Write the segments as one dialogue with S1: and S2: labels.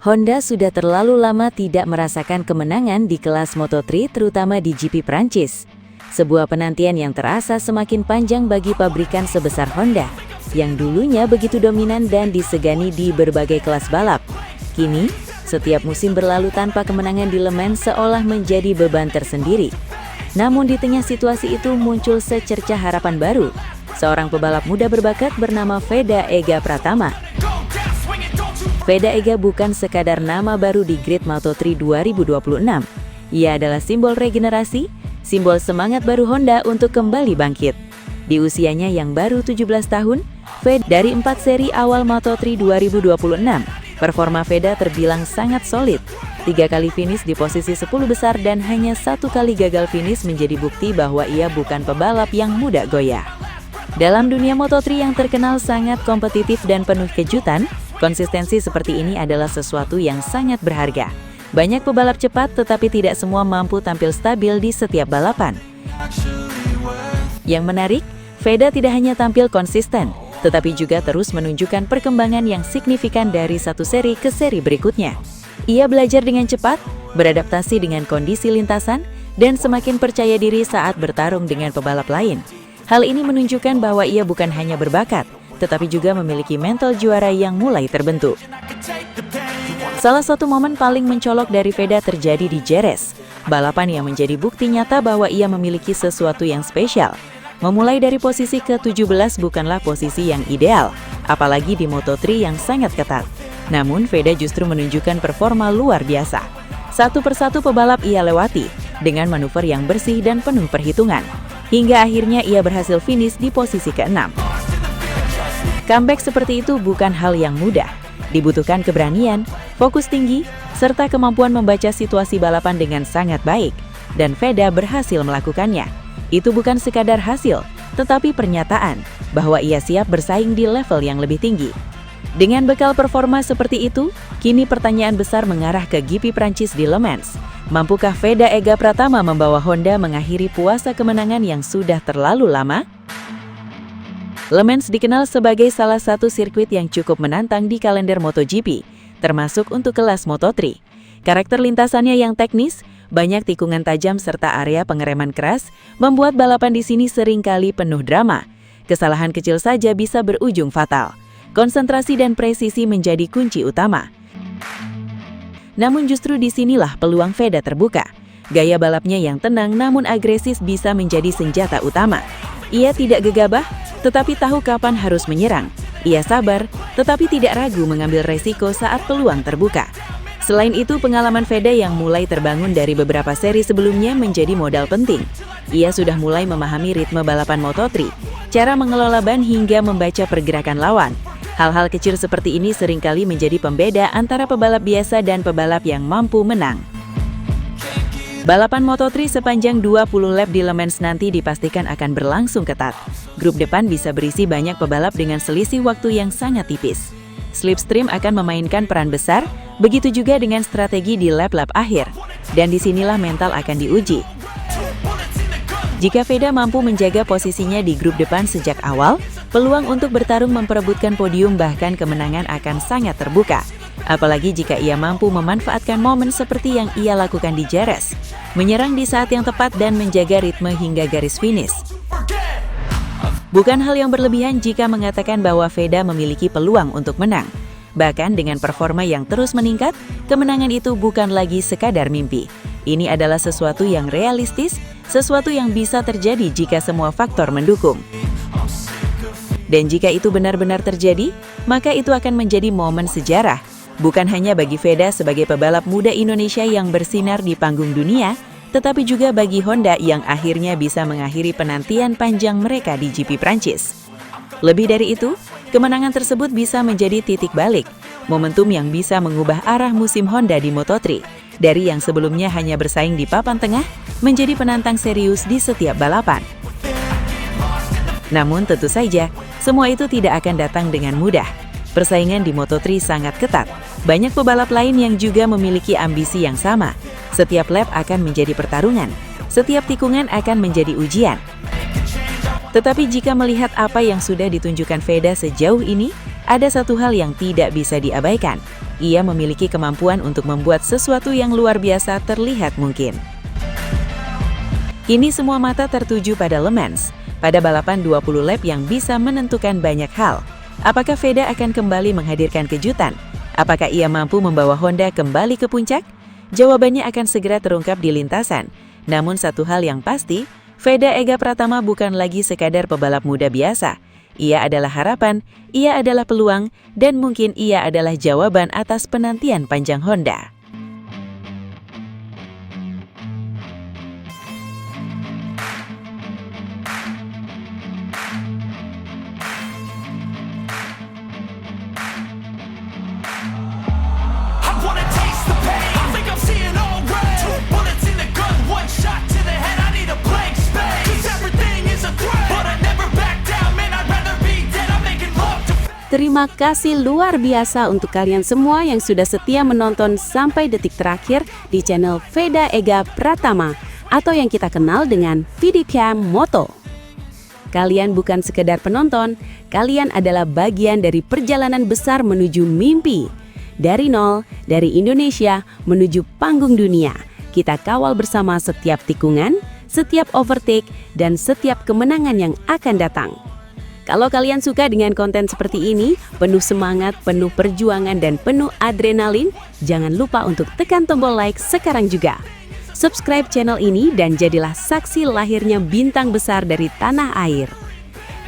S1: Honda sudah terlalu lama tidak merasakan kemenangan di kelas Moto3, terutama di GP Prancis. Sebuah penantian yang terasa semakin panjang bagi pabrikan sebesar Honda, yang dulunya begitu dominan dan disegani di berbagai kelas balap. Kini, setiap musim berlalu tanpa kemenangan di Le Mans seolah menjadi beban tersendiri. Namun di tengah situasi itu muncul secercah harapan baru. Seorang pebalap muda berbakat bernama Veda Ega Pratama. Veda Ega bukan sekadar nama baru di grid Moto3 2026. Ia adalah simbol regenerasi, simbol semangat baru Honda untuk kembali bangkit. Di usianya yang baru 17 tahun, Veda dari 4 seri awal Moto3 2026, performa Veda terbilang sangat solid. 3 kali finish di posisi 10 besar dan hanya 1 kali gagal finish menjadi bukti bahwa ia bukan pebalap yang mudah goyah. Dalam dunia Moto3 yang terkenal sangat kompetitif dan penuh kejutan, konsistensi seperti ini adalah sesuatu yang sangat berharga. Banyak pebalap cepat tetapi tidak semua mampu tampil stabil di setiap balapan. Yang menarik, Veda tidak hanya tampil konsisten, tetapi juga terus menunjukkan perkembangan yang signifikan dari satu seri ke seri berikutnya. Ia belajar dengan cepat, beradaptasi dengan kondisi lintasan, dan semakin percaya diri saat bertarung dengan pebalap lain. Hal ini menunjukkan bahwa ia bukan hanya berbakat, tetapi juga memiliki mental juara yang mulai terbentuk. Salah satu momen paling mencolok dari Veda terjadi di Jerez, balapan yang menjadi bukti nyata bahwa ia memiliki sesuatu yang spesial. Memulai dari posisi ke-17 bukanlah posisi yang ideal, apalagi di Moto3 yang sangat ketat. Namun Veda justru menunjukkan performa luar biasa. Satu persatu pebalap ia lewati, dengan manuver yang bersih dan penuh perhitungan. Hingga akhirnya ia berhasil finish di posisi ke-6. Comeback seperti itu bukan hal yang mudah. Dibutuhkan keberanian, fokus tinggi, serta kemampuan membaca situasi balapan dengan sangat baik. Dan Veda berhasil melakukannya. Itu bukan sekadar hasil, tetapi pernyataan bahwa ia siap bersaing di level yang lebih tinggi. Dengan bekal performa seperti itu, kini pertanyaan besar mengarah ke GP Prancis di Le Mans. Mampukah Veda Ega Pratama membawa Honda mengakhiri puasa kemenangan yang sudah terlalu lama? Le Mans dikenal sebagai salah satu sirkuit yang cukup menantang di kalender MotoGP, termasuk untuk kelas Moto3. Karakter lintasannya yang teknis, banyak tikungan tajam serta area pengereman keras, membuat balapan di sini seringkali penuh drama. Kesalahan kecil saja bisa berujung fatal. Konsentrasi dan presisi menjadi kunci utama. Namun justru disinilah peluang Veda terbuka. Gaya balapnya yang tenang namun agresif bisa menjadi senjata utama. Ia tidak gegabah, tetapi tahu kapan harus menyerang. Ia sabar, tetapi tidak ragu mengambil resiko saat peluang terbuka. Selain itu, pengalaman Veda yang mulai terbangun dari beberapa seri sebelumnya menjadi modal penting. Ia sudah mulai memahami ritme balapan Moto3, cara mengelola ban hingga membaca pergerakan lawan. Hal-hal kecil seperti ini seringkali menjadi pembeda antara pebalap biasa dan pebalap yang mampu menang. Balapan Moto3 sepanjang 20 lap di Le Mans nanti dipastikan akan berlangsung ketat. Grup depan bisa berisi banyak pebalap dengan selisih waktu yang sangat tipis. Slipstream akan memainkan peran besar, begitu juga dengan strategi di lap-lap akhir. Dan disinilah mental akan diuji. Jika Veda mampu menjaga posisinya di grup depan sejak awal, peluang untuk bertarung memperebutkan podium bahkan kemenangan akan sangat terbuka. Apalagi jika ia mampu memanfaatkan momen seperti yang ia lakukan di Jerez, menyerang di saat yang tepat dan menjaga ritme hingga garis finish. Bukan hal yang berlebihan jika mengatakan bahwa Veda memiliki peluang untuk menang. Bahkan dengan performa yang terus meningkat, kemenangan itu bukan lagi sekadar mimpi. Ini adalah sesuatu yang realistis, sesuatu yang bisa terjadi jika semua faktor mendukung. Dan jika itu benar-benar terjadi, maka itu akan menjadi momen sejarah. Bukan hanya bagi Veda sebagai pebalap muda Indonesia yang bersinar di panggung dunia, tetapi juga bagi Honda yang akhirnya bisa mengakhiri penantian panjang mereka di GP Prancis. Lebih dari itu, kemenangan tersebut bisa menjadi titik balik, momentum yang bisa mengubah arah musim Honda di Moto3, dari yang sebelumnya hanya bersaing di papan tengah, menjadi penantang serius di setiap balapan. Namun tentu saja, semua itu tidak akan datang dengan mudah. Persaingan di Moto3 sangat ketat. Banyak pebalap lain yang juga memiliki ambisi yang sama. Setiap lap akan menjadi pertarungan. Setiap tikungan akan menjadi ujian. Tetapi jika melihat apa yang sudah ditunjukkan Veda sejauh ini, ada satu hal yang tidak bisa diabaikan, Ia memiliki kemampuan untuk membuat sesuatu yang luar biasa terlihat mungkin. Kini semua mata tertuju pada Le Mans, pada balapan 20 lap yang bisa menentukan banyak hal. Apakah Veda akan kembali menghadirkan kejutan? Apakah ia mampu membawa Honda kembali ke puncak? Jawabannya akan segera terungkap di lintasan. Namun satu hal yang pasti, Veda Ega Pratama bukan lagi sekadar pebalap muda biasa. Ia adalah harapan, ia adalah peluang, dan mungkin ia adalah jawaban atas penantian panjang Honda.
S2: Terima kasih luar biasa untuk kalian semua yang sudah setia menonton sampai detik terakhir di channel Veda Ega Pratama atau yang kita kenal dengan VDCam Moto. Kalian bukan sekedar penonton, kalian adalah bagian dari perjalanan besar menuju mimpi. Dari nol, dari Indonesia menuju panggung dunia, kita kawal bersama setiap tikungan, setiap overtake, dan setiap kemenangan yang akan datang. Kalau kalian suka dengan konten seperti ini, penuh semangat, penuh perjuangan, dan penuh adrenalin, jangan lupa untuk tekan tombol like sekarang juga. Subscribe channel ini dan jadilah saksi lahirnya bintang besar dari tanah air.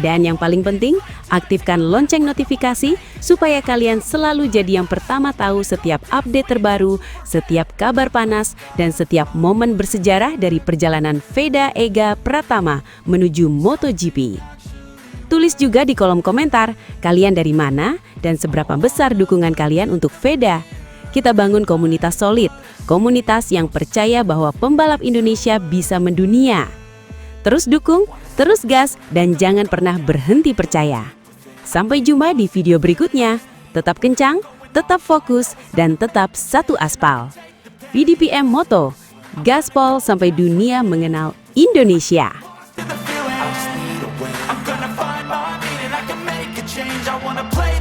S2: Dan yang paling penting, aktifkan lonceng notifikasi supaya kalian selalu jadi yang pertama tahu setiap update terbaru, setiap kabar panas, dan setiap momen bersejarah dari perjalanan Veda Ega Pratama menuju MotoGP. Tulis juga di kolom komentar, kalian dari mana dan seberapa besar dukungan kalian untuk Veda. Kita bangun komunitas solid, komunitas yang percaya bahwa pembalap Indonesia bisa mendunia. Terus dukung, terus gas, dan jangan pernah berhenti percaya. Sampai jumpa di video berikutnya. Tetap kencang, tetap fokus, dan tetap satu aspal. VDPM Moto, gaspol sampai dunia mengenal Indonesia.
S3: I wanna play